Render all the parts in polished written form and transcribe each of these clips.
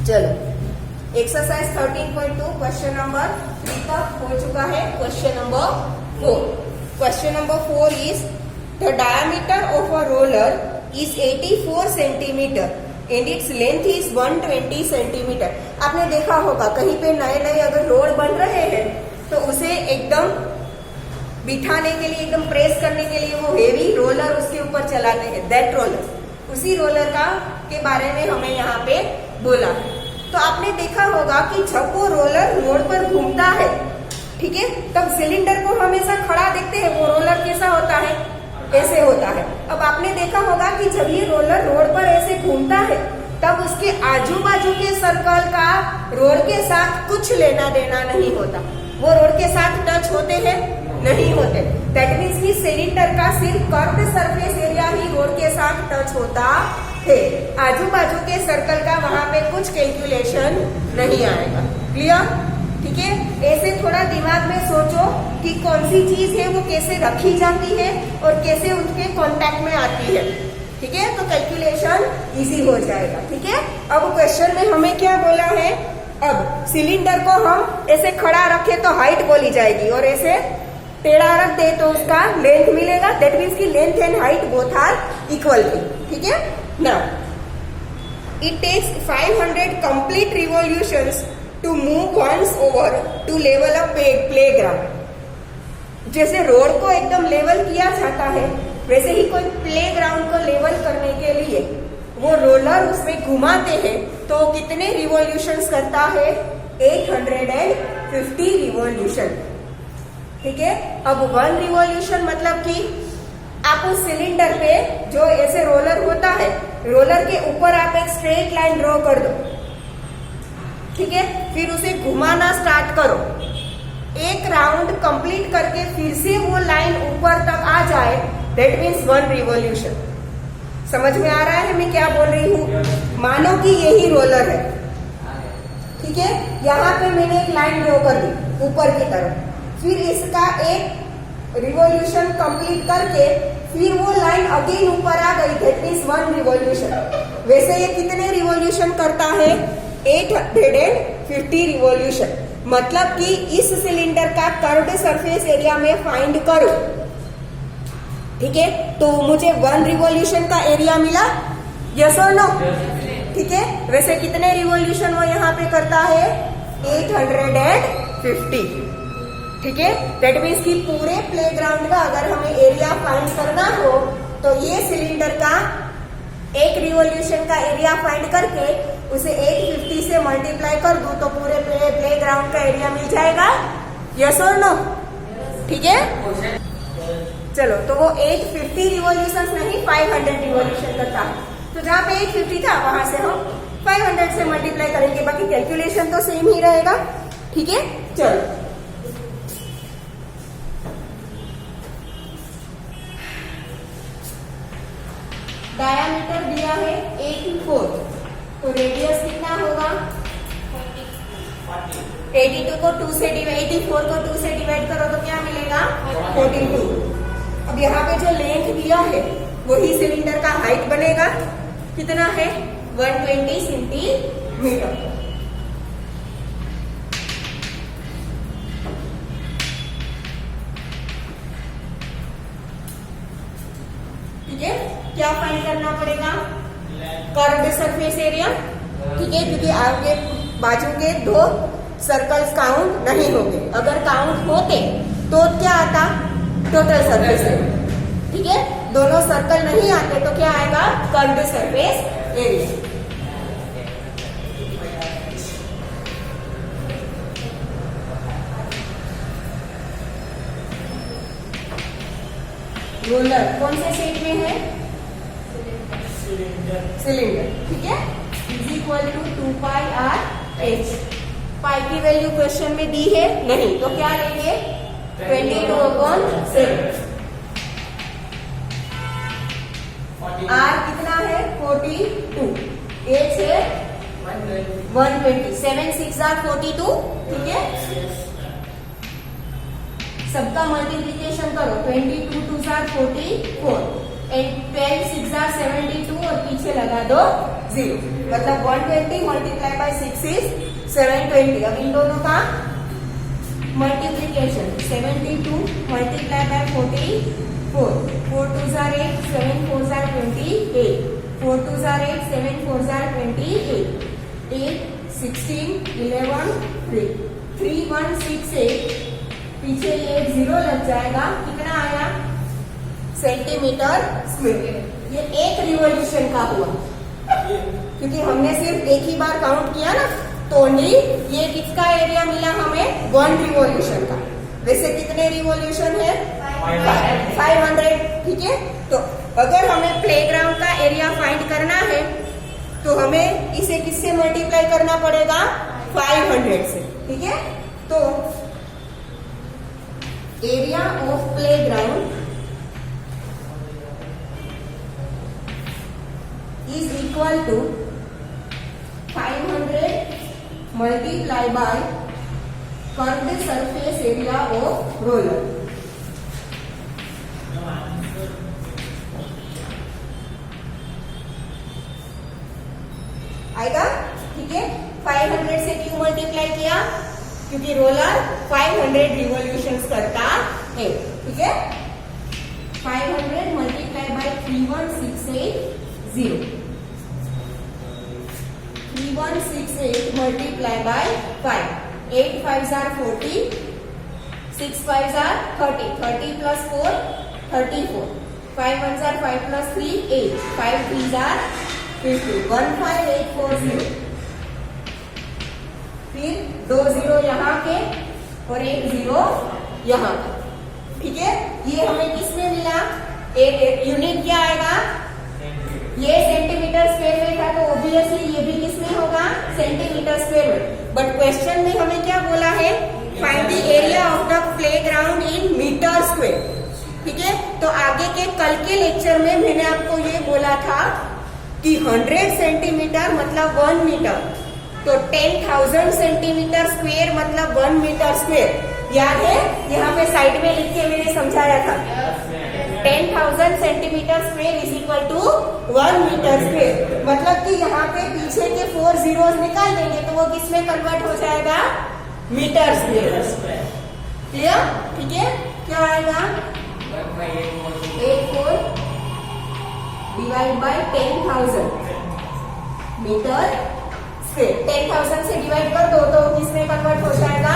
चलो exercise 13.2 question number 3 तक हो चुका है। Question number 4। Question number 4 is the diameter of a roller is 84 centimetre and its length is 120 centimetre. आपने देखा होगा कहीं पे नए नए अगर रोड बन रहे हैं तो उसे एकदम बिठाने के लिए, एकदम प्रेस करने के लिए वो हेवी रोलर उसके ऊपर चलाते हैं, दैट रोलर। उसी रोलर का के बारे में हमें यहाँ पे बोला। तो आपने देखा होगा कि जब वो रोलर रोड पर घूमता है, ठीक है, तब सिलेंडर को हमेशा खड़ा देखते हैं। वो रोलर कैसा होता है, ऐसे होता है। अब आपने देखा होगा कि जब ये रोलर रोड पर ऐसे घूमता है तब उसके आजू बाजू के सर्कल का रोड के साथ कुछ लेना देना नहीं होता। वो रोड के साथ टच होते हैं, नहीं होते। दैट मीन्स कि सिलेंडर का सिर्फ कर्व्ड सरफेस एरिया ही रोड के साथ टच होता है। आजू बाजू के सर्कल का वहां पे कुछ कैलकुलेशन नहीं आएगा। क्लियर? ठीक है। ऐसे थोड़ा दिमाग में सोचो कि कौन सी चीज है वो कैसे रखी जाती है और कैसे उनके कांटेक्ट में आती है। ठीक है, तो कैलकुलेशन इजी हो जाएगा। ठीक है। अब क्वेश्चन में हमें क्या बोला है, अब सिलेंडर को हम ऐसे खड़ा रखे तो हाइट बोली जाएगी और ऐसे टेढ़ा रख दे तो उसका लेंथ मिलेगा। दैट मीन्स की length and height both are equal थी। ठीक है। Now it takes 500 complete revolutions to move once over to level a playground. जैसे रोड को एकदम लेवल किया जाता है वैसे ही कोई प्लेग्राउंड को लेवल करने के लिए वो रोलर उसमें घुमाते हैं तो कितने रिवॉल्यूशंस करता है, 850 रिवॉल्यूशन। ठीक है। अब 1 रिवॉल्यूशन मतलब कि आप उस सिलेंडर पे जो ऐसे रोलर होता है, रोलर के ऊपर आप एक स्ट्रेट लाइन ड्रॉ कर दो। ठीक है। फिर उसे घुमाना स्टार्ट करो। एक राउंड कंप्लीट करके फिर से वो लाइन ऊपर तक आ जाए, दैट मीन्स 1 रिवॉल्यूशन। समझ में आ रहा है मैं क्या बोल रही हूँ? मानो कि यही रोलर है, ठीक है। यहाँ पे मैंने एक लाइन ड्रॉ कर दी ऊपर की तरफ, फिर इसका एक रिवॉल्यूशन कंप्लीट करके फिर वो लाइन अगेन ऊपर आ गई, दैट मीन्स 1 रिवॉल्यूशन। वैसे ये कितने रिवॉल्यूशन करता है, 850 रिवॉल्यूशन। मतलब कि इस सिलेंडर का कर्व्ड सरफेस एरिया में फाइंड करो। ठीक है। तो मुझे 1 रिवॉल्यूशन का एरिया मिला, यस और नो? ठीक है। वैसे कितने रिवॉल्यूशन वो यहाँ पे करता है, 850। ठीक है। दैट मीन्स कि पूरे प्लेग्राउंड का अगर हमें एरिया फाइंड करना हो तो ये सिलेंडर का एक रिवॉल्यूशन का एरिया फाइंड करके उसे 850 से मल्टीप्लाई कर दूं तो पूरे प्लेग्राउंड का एरिया मिल जाएगा, यस और नो? ठीक है। चलो, तो वो 850 रिवॉल्यूशन नहीं 500 रिवॉल्यूशन का था। तो जहाँ पे 850 था वहां से हम 500 से मल्टीप्लाई करेंगे, बाकी कैलकुलेशन तो सेम ही रहेगा। ठीक है। चलो, डायामीटर दिया है 84, तो रेडियस कितना होगा, 82 को 2 से डिवाइड, 84 को 2 से डिवाइड करो तो क्या मिलेगा, 42। अब यहाँ पे जो लेंथ दिया है वही सिलेंडर का हाइट बनेगा, कितना है, 120 सेंटीमीटर। ठीक है। क्या फाइंड करना पड़ेगा, कर्व्ड सरफेस एरिया। ठीक है, क्योंकि आगे बाजू के 2 सर्कल्स काउंट नहीं होंगे। अगर काउंट होते तो क्या आता, टोटल सरफेस एरिया। ठीक है। दोनों सर्कल नहीं आते तो क्या आएगा, कर्व्ड सरफेस एरिया। रोलर कौन से शेप में है, सिलेंडर। ठीक है। Is equal to 2 pi R H. Pi की वैल्यू क्वेश्चन में दी है नहीं, तो क्या लेंगे, 22/7। आर कितना है, 42, एच है 120, 7 6 42। ठीक है। सबका मल्टीप्लीकेशन करो, 22 2 44 एंड 12 6 72 और पीछे लगा दो 0, मतलब 120 मल्टीप्लाई बाय 6 इज 720। अब इन दोनों का multiplication, 72 multiply by 44, 4 2 jar 8, 7 4 jar 28, 4 2 jar 8, 7 4 jar 28, 8 16 11 3, 3 1 6 8, पीछे ये 0 लग जाएगा, कितना आया सेंटीमीटर स्क्वायर। ये एक रिवॉल्यूशन का हुआ, क्योंकि हमने सिर्फ एक ही बार काउंट किया ना, तो ओनली ये किसका एरिया मिला हमें 1 रिवॉल्यूशन का। वैसे कितने रिवॉल्यूशन है 500, ठीक है। तो अगर हमें प्लेग्राउंड का एरिया फाइंड करना है तो हमें इसे किससे मल्टीप्लाई करना पड़ेगा 500 से, ठीक है। तो area of playground is equal to 500 multiply by curved surface area of roller। आएगा, ठीक है। 500 से क्यों मल्टीप्लाई किया, क्योंकि रोलर 500 रिवॉल्यूशंस करता है, ठीक है। 500 multiply by 3168 3168 multiply by 5, 8 5s are 40, 6 5s are 30, 30 plus 4 34, 5 1s are 5 plus 3 8, 5 3s are 50, 15840। फिर 2 0 यहाँ के और 1 0 यहाँ का, ठीक है। ये हमें किसमें मिला, एक यूनिट क्या आएगा, ये सेंटीमीटर स्क्वायर में था, तो ऑब्वियसली ये भी किसमें होगा सेंटीमीटर स्क्वायर में। बट क्वेश्चन में हमें क्या बोला है, find the area of the playground in metre square, ठीक है। तो आगे के कल के लेक्चर में मैंने आपको ये बोला था कि 100 सेंटीमीटर मतलब 1 मीटर, तो 10,000 सेंटीमीटर स्क्वायर मतलब 1 मीटर स्क्वायर। याद है, यहाँ पे साइड में लिख के मैंने समझाया था 10,000 centimetre square is equal to 1 metre square. मतलब कि यहाँ पे पीछे के 4 जीरोस निकाल देंगे तो वो किस में कन्वर्ट हो जाएगा, मीटर स्क्वायर। क्लियर, ठीक है। क्या आएगा 84 डिवाइड बाय 10,000 मीटर स्क्वायर। 10,000 से डिवाइड कर दो तो किस में कन्वर्ट हो जाएगा,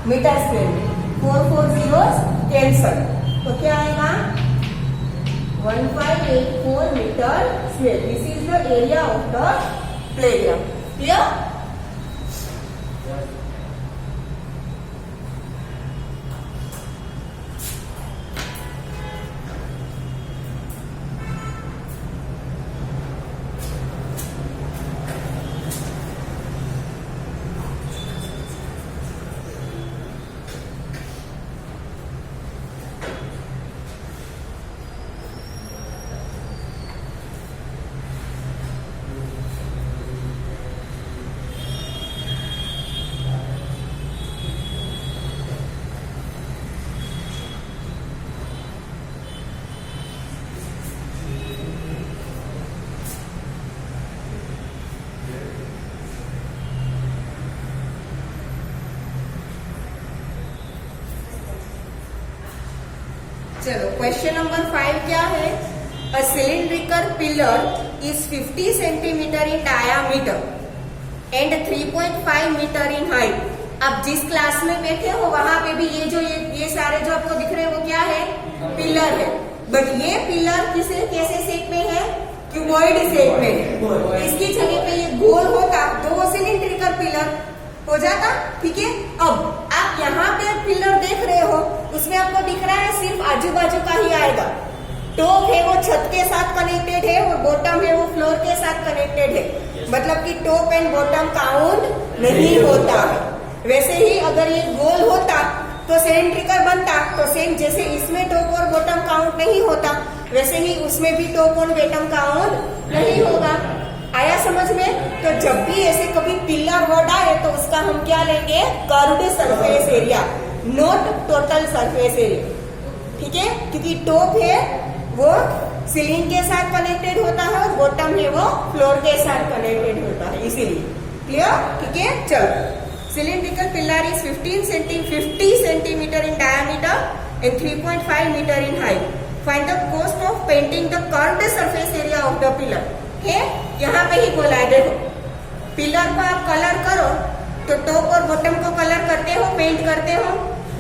मीटर स्क्वायर में। 4 4 जीरोस कैंसल, तो क्या आएगा 1584 metre square. This is the area of the playground. Clear, चलो क्वेश्चन नंबर 5 क्या है, a cylindrical pillar is 50 centimetre in diameter and 3.5 metre in height. अब जिस क्लास में बैठे हो वहां पे भी ये सारे जो आपको दिख रहे हैं वो क्या है, पिलर है। बट ये पिलर कैसे शेप में है, क्यूबॉइड शेप में है। इसकी जगह पे ये गोल होता तो वो सिलिंड्रिकल पिलर हो जाता, ठीक है। अब आप यहाँ पे पिलर देख रहे हो, उसमें आपको दिख रहा है सिर्फ आजू बाजू का ही आएगा। टॉप है वो छत के साथ कनेक्टेड है और बॉटम है वो फ्लोर के साथ कनेक्टेड है, मतलब कि टॉप एंड बॉटम काउंट नहीं होता है। वैसे ही अगर ये गोल होता तो सिलिंड्रिकल बनता, तो सेम जैसे इसमें टॉप और बॉटम काउंट नहीं होता वैसे ही उसमें भी टॉप और बॉटम काउंट नहीं होगा। आया समझ में? तो जब भी ऐसे कभी पिलर वर्ड आए तो उसका हम क्या लेंगे, curved surface area, not total surface area, ठीक है। क्योंकि टॉप है वो सीलिंग के साथ कनेक्टेड होता है और बॉटम है वो फ्लोर के साथ कनेक्टेड होता है, इसीलिए। क्लियर? ठीक है, चलो। Cylindrical pillar is 50 centimetre in diameter and 3.5 metre in height. Find the cost of painting the curved surface area of the pillar. है, यहाँ पे ही बोला है, देखो पिलर को आप कलर करो तो टॉप और बॉटम को कलर करते हो, पेंट करते हो?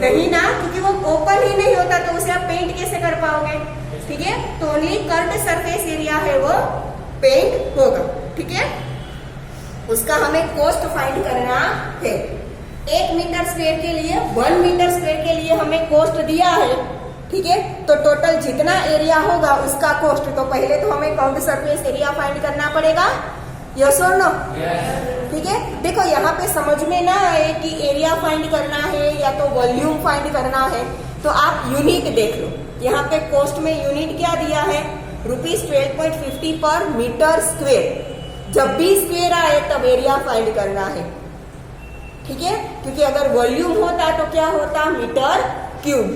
नहीं ना, क्योंकि वो ओपन ही नहीं होता, तो उसे आप पेंट कैसे कर पाओगे? ठीक है, तो ओनली कर्व्ड सरफेस एरिया है वो पेंट होगा। ठीक है, उसका हमें कॉस्ट फाइंड करना है। 1 मीटर स्क्वायर के लिए 1 मीटर स्क्वायर के लिए हमें कॉस्ट दिया है। ठीक है, तो टोटल जितना एरिया होगा उसका कॉस्ट, तो पहले तो हमें कर्व्ड सरफेस एरिया फाइंड करना पड़ेगा। यस और नो? ठीक है, देखो यहाँ पे समझ में ना आए कि एरिया फाइंड करना है या तो वॉल्यूम फाइंड करना है, तो आप यूनिट देख लो। यहाँ पे कॉस्ट में यूनिट क्या दिया है? ₹12.50 पर मीटर स्क्वेयर। जब भी स्क्वेयर आए तब एरिया फाइंड करना है। ठीक है, क्योंकि अगर वॉल्यूम होता तो क्या होता? Metre cube.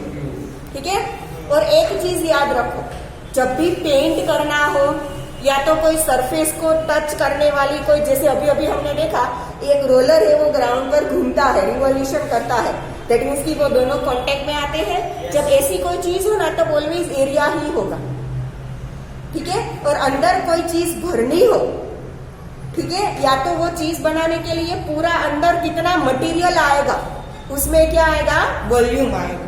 ठीक है, और एक चीज याद रखो, जब भी पेंट करना हो या तो कोई सरफेस को टच करने वाली कोई, जैसे अभी अभी हमने देखा एक रोलर है वो ग्राउंड पर घूमता है, रिवॉल्यूशन करता है, दैट मीन्स कि वो दोनों कांटेक्ट में आते हैं। जब ऐसी कोई चीज हो ना तब ऑलवेज एरिया ही होगा। ठीक है, और अंदर कोई चीज भरनी हो, ठीक है, या तो वो चीज बनाने के लिए पूरा अंदर कितना मटेरियल आएगा, उसमें क्या आएगा? वॉल्यूम आएगा।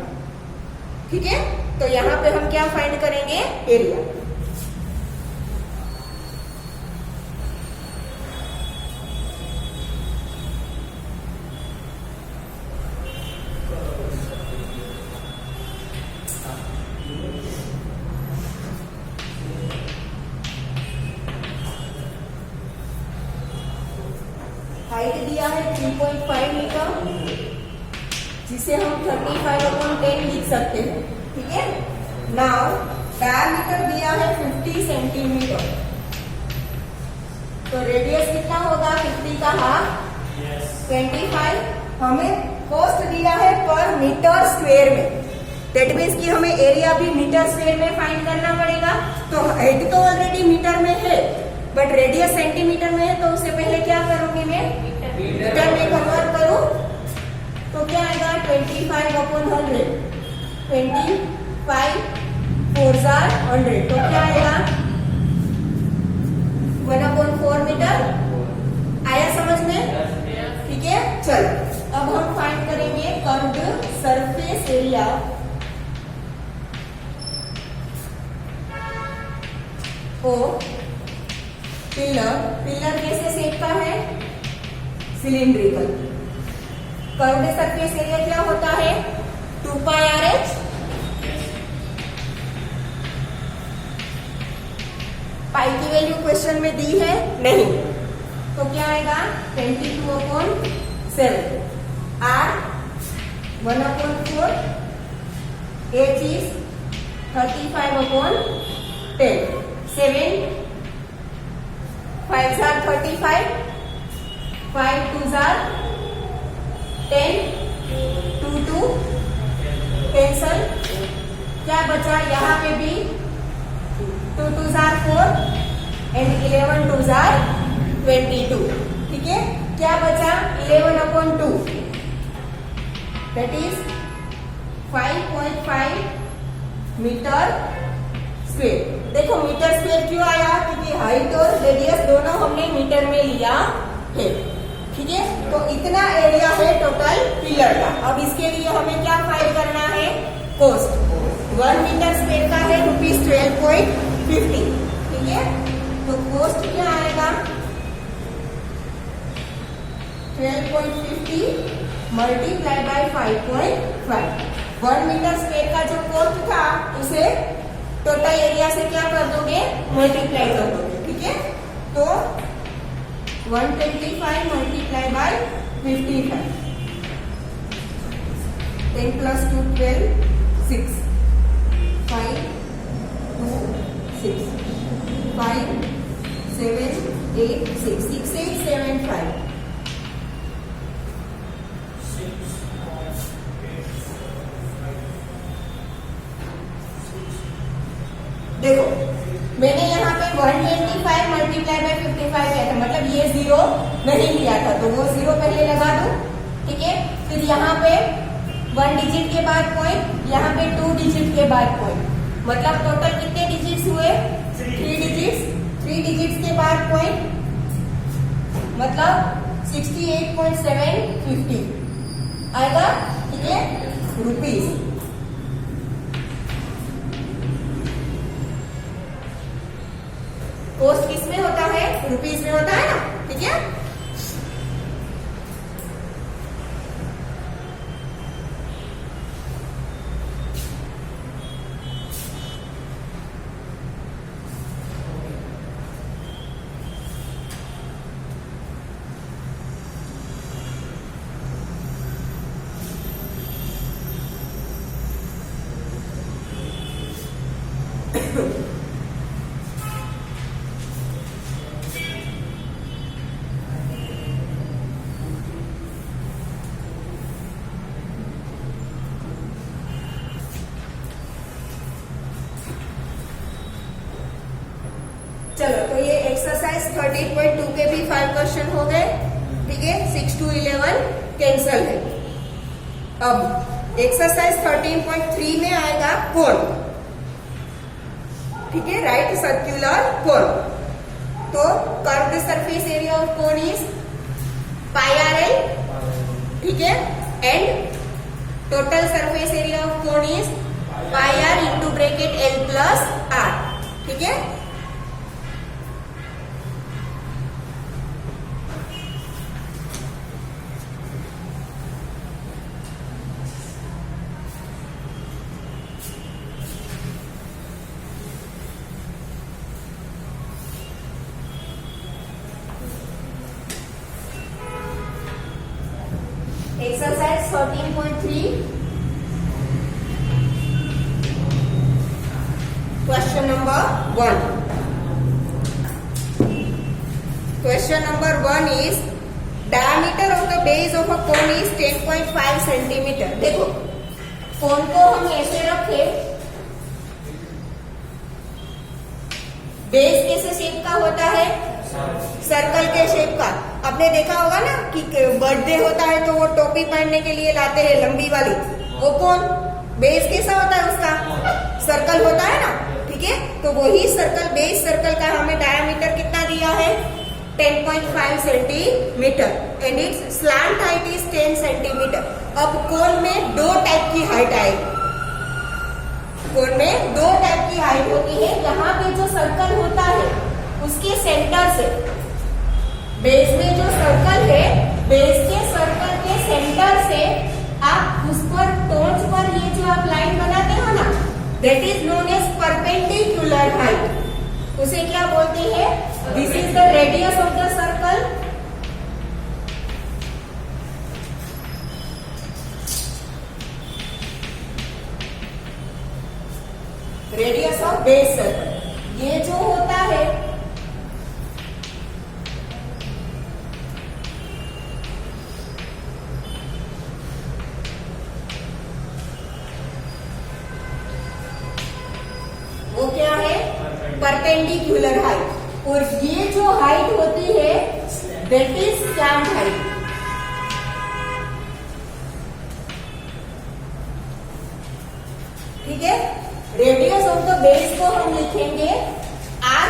ठीक है, तो यहाँ पे हम क्या फाइंड करेंगे? एरिया। हाइट दिया है 3.5 मीटर, जिसे हम 35/10 लिख सकते हैं। ठीक है, नाउ डायमीटर दिया है 50 सेंटीमीटर, तो रेडियस कितना होगा? 50 का हाफ 25। हमें कॉस्ट दिया है पर मीटर स्क्वेयर में, दैट मीन्स कि हमें एरिया भी मीटर स्क्वेयर में फाइंड करना पड़ेगा। तो हाइट तो ऑलरेडी मीटर में है, बट रेडियस सेंटीमीटर में है, तो उससे पहले क्या करूंगी मैं? मीटर में कन्वर्ट करूं तो क्या आएगा? 25/100। 25 4 100, तो क्या आएगा? 1/4 मीटर। आया समझ में? ठीक है, चलो अब हम फाइंड करेंगे कर्व्ड सरफेस एरिया ओ पिलर। पिलर कैसे शेप का है? सिलिंड्रिकल। कर्व्ड सरफेस एरिया क्या होता है? 2πRH। पाई की वैल्यू क्वेश्चन में दी है नहीं, तो क्या आएगा? 22/7। R 1/4। H is 35/10। 7 5 are 35, 5 2 are 10, 2 2 cancel. क्या बचा? यहाँ पे भी 2 2 are 4 एंड 11 2 are 22। ठीक है, क्या बचा? 11/2, दैट इज 5.5 मीटर स्क्वेयर। देखो मीटर स्क्वेयर क्यों आया? क्योंकि हाइट और रेडियस दोनों हमने मीटर में लिया है। ठीक है, तो इतना एरिया है टोटल पिलर का। अब इसके लिए हमें क्या फाइंड करना है? कॉस्ट। 1 मीटर स्क्वेयर का है ₹12.50। ठीक है, तो कॉस्ट क्या आएगा? 12.50 मल्टीप्लाई बाय 5.5। 1 मीटर स्क्वेयर का जो कॉस्ट था उसे टोटल एरिया से क्या कर दोगे? मल्टीप्लाई कर दोगे। ठीक है, तो 125 मल्टीप्लाई बाय 55। 10 + 2 12 6 5 2 6 5 7 8 6 6 8 7 5। देखो 25 लिया था, मतलब ये 0 नहीं लिया था, तो वो 0 पहले लगा दो। ठीक है, फिर यहाँ पे 1 डिजिट के बाद पॉइंट, यहाँ पे 2 डिजिट के बाद पॉइंट, मतलब टोटल कितने डिजिट्स हुए? 3 डिजिट्स। 3 डिजिट्स के बाद पॉइंट, मतलब 68.750 आएगा। ठीक है, रुपीज। कॉस्ट किस में होता है? रुपीज में होता है ना। ठीक है, चलो, तो ये एक्सरसाइज 13.2 के भी 5 क्वेश्चन हो गए। ठीक है, 6 to 11 कैंसल है। अब एक्सरसाइज 13.3 में आएगा कोण। ठीक है, राइट सर्कुलर कोण। तो curved surface area of cone is pi R L. ठीक है, and total surface area of cone is pi are into bracket L plus R. ठीक है, exercise 13.3 question number 1। Question number 1 is diameter of the base of a cone is 10.5 centimetre. देखो, cone को हम ऐसे रखे, base कैसे shape का होता है? सर्कल के शेप का। आपने देखा होगा ना कि बर्थडे होता है तो वो टोपी पहनने के लिए लाते हैं लंबी वाली, वो कौन? बेस कैसा होता है उसका? सर्कल होता है ना। ठीक है, तो वही सर्कल, बेस सर्कल का हमें डायमीटर कितना दिया है? 10.5 centimetre and it's slant height is 10 centimetre. अब कोन में 2 टाइप की हाइट आएगी। कोन में 2 टाइप की हाइट होती है। यहाँ पे जो सर्कल होता है उसके सेंटर से, बेस में जो सर्कल है, बेस के सर्कल के सेंटर से आप उस पर टोच पर ये जो आप लाइन बनाते हो ना, that is known as perpendicular height. उसे क्या बोलते हैं? This is the radius of the circle. Radius of base circle. ये जो होता है वो क्या है? Perpendicular height. और ये जो हाइट होती है दैट इज स्लैंट हाइट। ठीक है, रेडियस ऑफ द बेस को हम लिखेंगे आर,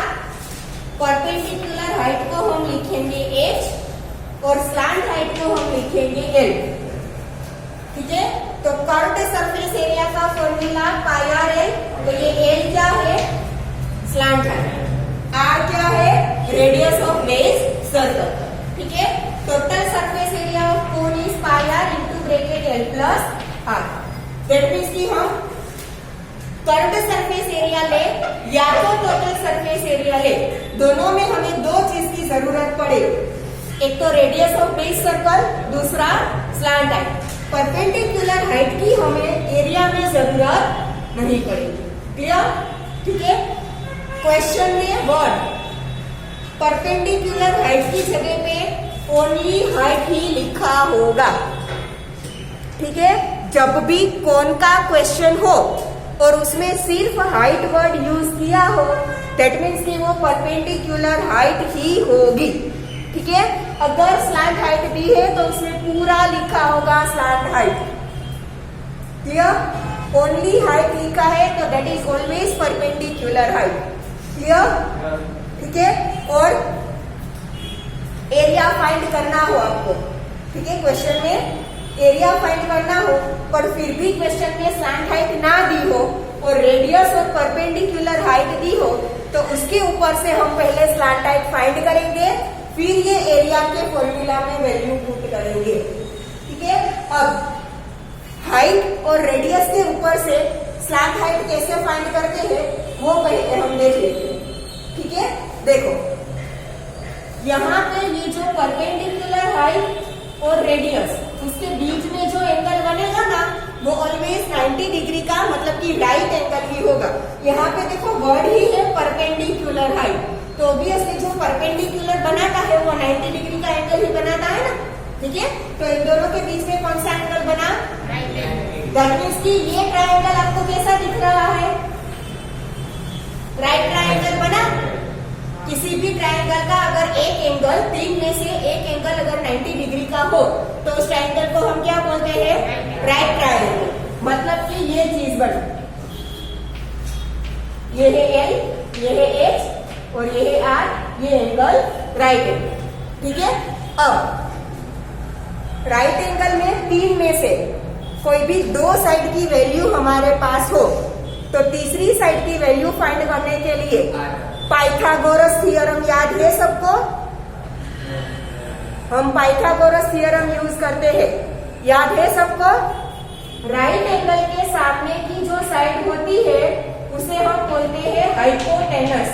परपेंडिकुलर हाइट को हम लिखेंगे एच और स्लैंट हाइट को हम लिखेंगे एल। ठीक है, तो कर्व्ड सरफेस एरिया का फॉर्मूला पाई आर एल। तो ये एल क्या है? Slant height. आर क्या है? Radius of base circle. ठीक है, total surface area of cone is pi are into bracket L plus r. That means कि हम कर्व्ड सरफेस एरिया ले या तो टोटल सरफेस एरिया ले, दोनों में हमें 2 चीज की जरूरत पड़ेगी। एक तो रेडियस ऑफ बेस सर्कल, दूसरा स्लैंट हाइट। परपेंडिकुलर हाइट की हमें एरिया में जरूरत नहीं पड़ेगी। क्लियर? ठीक है, क्वेश्चन में वर्ड परपेंडिकुलर हाइट की जगह पे ओनली हाइट ही लिखा होगा। ठीक है, जब भी कोन का क्वेश्चन हो और उसमें सिर्फ हाइट वर्ड यूज किया हो, दैट मीन्स कि वो परपेंडिकुलर हाइट ही होगी। ठीक है, अगर स्लैंट हाइट दी है तो उसमें पूरा लिखा होगा slant height. Clear? Only height लिखा है तो that is always perpendicular height. Clear? ठीक है, और एरिया फाइंड करना हो आपको, ठीक है, क्वेश्चन में एरिया फाइंड करना हो पर फिर भी क्वेश्चन में स्लैंट हाइट ना दी हो और रेडियस और परपेंडिकुलर हाइट दी हो तो उसके ऊपर से हम पहले स्लैंट हाइट फाइंड करेंगे, फिर ये एरिया के फॉर्मूला में वैल्यू पुट करेंगे। ठीक है, अब हाइट और रेडियस के ऊपर से स्लैंट हाइट कैसे फाइंड करते हैं वो पहले हम देख लेते हैं। ठीक है, देखो यहाँ पे ये जो परपेंडिकुलर हाइट और रेडियस उसके बीच में जो एंगल बनेगा ना वो ऑलवेज 90 डिग्री का मतलब कि राइट एंगल ही होगा। यहाँ पे देखो वर्ड ही है परपेंडिकुलर हाइट, तो ऑब्वियसली जो परपेंडिकुलर बनाता है वो 90 डिग्री का एंगल ही बनाता है ना। ठीक है, तो इन दोनों के बीच में कौन सा एंगल बना? दैट मीन्स कि ये ट्रायंगल आपको कैसा दिख रहा है? राइट ट्रायंगल बना। किसी भी ट्रायंगल का अगर एक एंगल, तीन में से एक एंगल अगर 90 डिग्री का हो तो उस ट्रायंगल को हम क्या बोलते हैं? Right triangle. मतलब कि ये चीज बना, ये है एल, ये है एच और ये है आर, ये एंगल राइट एंगल। ठीक है, अब राइट एंगल में तीन में से कोई भी दो साइड की वैल्यू हमारे पास हो तो तीसरी साइड की वैल्यू फाइंड करने के लिए पाइथागोरस थ्योरम याद है सबको? हम पाइथागोरस थ्योरम यूज करते हैं, याद है सबको? राइट एंगल के सामने की जो साइड होती है उसे हम बोलते हैं हाइपोटेनस।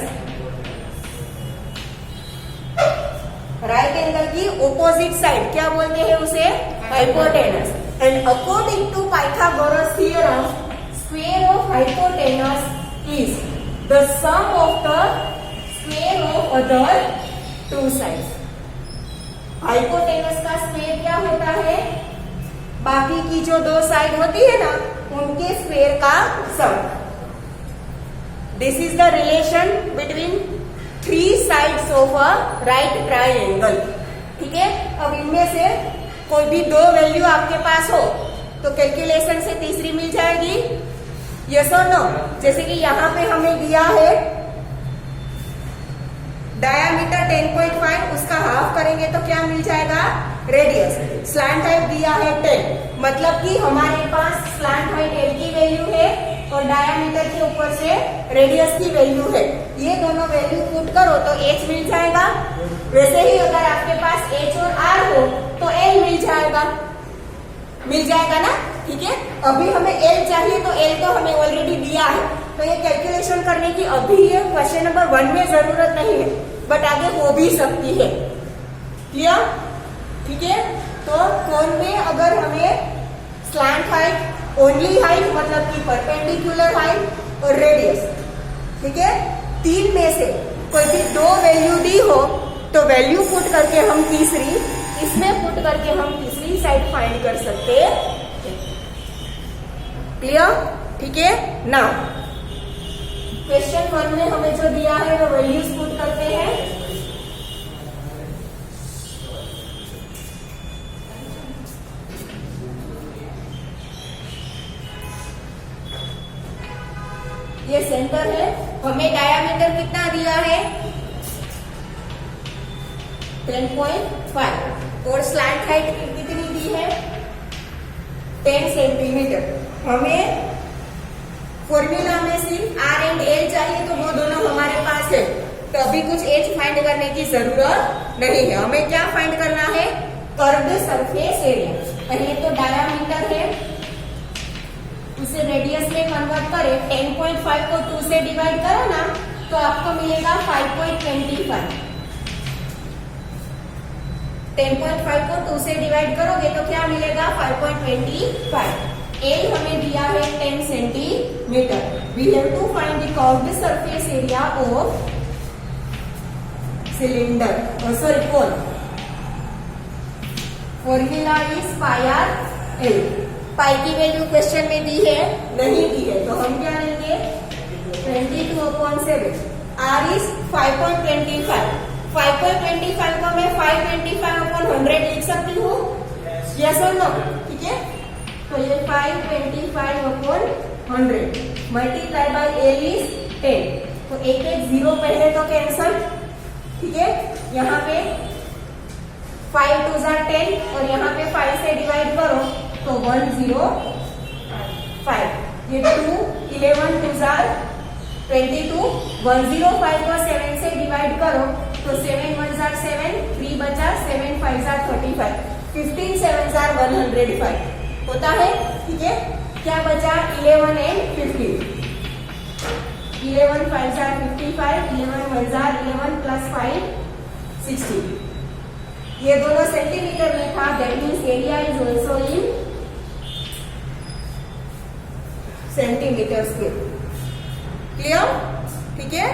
राइट एंगल की ऑपोजिट साइड क्या बोलते हैं उसे? Hypotenuse. And according to Pythagoras theorem square of hypotenuse is the sum of the square of other two sides। Hypotenuse का स्क्वायर क्या होता है? बाकी की जो दो साइड होती है ना उनके स्क्वायर का sum. This is the relation between three sides of a right triangle. ठीक है, अब इनमें से कोई भी दो वैल्यू आपके पास हो तो कैलकुलेशन से तीसरी मिल जाएगी। यस और नो? जैसे कि यहाँ पे हमें दिया है डायामीटर 10.5, उसका हाफ करेंगे तो क्या मिल जाएगा? रेडियस। स्लैंट हाइट दिया है 10, मतलब कि हमारे पास स्लैंट हाइट एल की वैल्यू है और डायामीटर के ऊपर से रेडियस की वैल्यू है। ये दोनों वैल्यू पुट करो तो एच मिल जाएगा। वैसे ही अगर आपके पास एच और आर हो तो एल मिल जाएगा ना। ठीक है, अभी हमें एल चाहिए तो एल तो हमें ऑलरेडी दिया है, तो ये कैलकुलेशन करने की अभी ये क्वेश्चन नंबर 1 में जरूरत नहीं है, बट आगे हो भी सकती है। क्लियर? ठीक है, तो कोन में अगर हमें स्लैंट हाइट, ओनली हाइट मतलब कि परपेंडिकुलर हाइट और रेडियस, ठीक है, तीन में से कोई भी दो वैल्यू दी हो तो वैल्यू पुट करके हम तीसरी, इसमें पुट करके हम तीसरी साइड फाइंड कर सकते हैं। क्लियर? ठीक है ना। क्वेश्चन 1 में हमें जो दिया है वो वैल्यूज पुट करते हैं। ये सेंटर है, हमें डायामीटर कितना दिया है? 10.5 और स्लैंट हाइट कितनी दी है? 10 सेंटीमीटर। हमें फॉर्मूला में सिर्फ आर एंड एल चाहिए तो वो दोनों हमारे पास है, तो अभी कुछ एच फाइंड करने की जरूरत नहीं है। हमें क्या फाइंड करना है? Curved surface area. ये तो डायामीटर है, उसे रेडियस में कन्वर्ट करें, 10.5 को 2 से डिवाइड करो ना तो आपको मिलेगा 5.25। 10.5 को 2 से डिवाइड करोगे तो क्या मिलेगा? 5.25। एल हमें दिया है 10 centimetre. We have to find the curved surface area of cylinder, sorry cone. Formula is pi R L. Pi की वैल्यू क्वेश्चन में दी है, नहीं दी है, तो हम क्या लेंगे 22/7। Are is 5.25। 5.25 को मैं 525/100 लिख सकती हूँ, यस और नो? ठीक है, तो ये 525/100 मल्टीप्लाई बाय एल इज 10। तो एक 0 पहले तो कैंसल, ठीक है, यहाँ पे 5 2 10 और यहाँ पे 5 से डिवाइड करो तो 105। ये 2 11 2 22, 105 को 7 से डिवाइड करो तो 7 1 7, 3 बचा, 7 5 35, 15 7 105 होता है। ठीक है, क्या बचा 11 एंड 15, 11 5 55, 11 1 11 प्लस 5 60। ये दोनों सेंटीमीटर में था, that means area is also in centimetre square. Clear? ठीक है।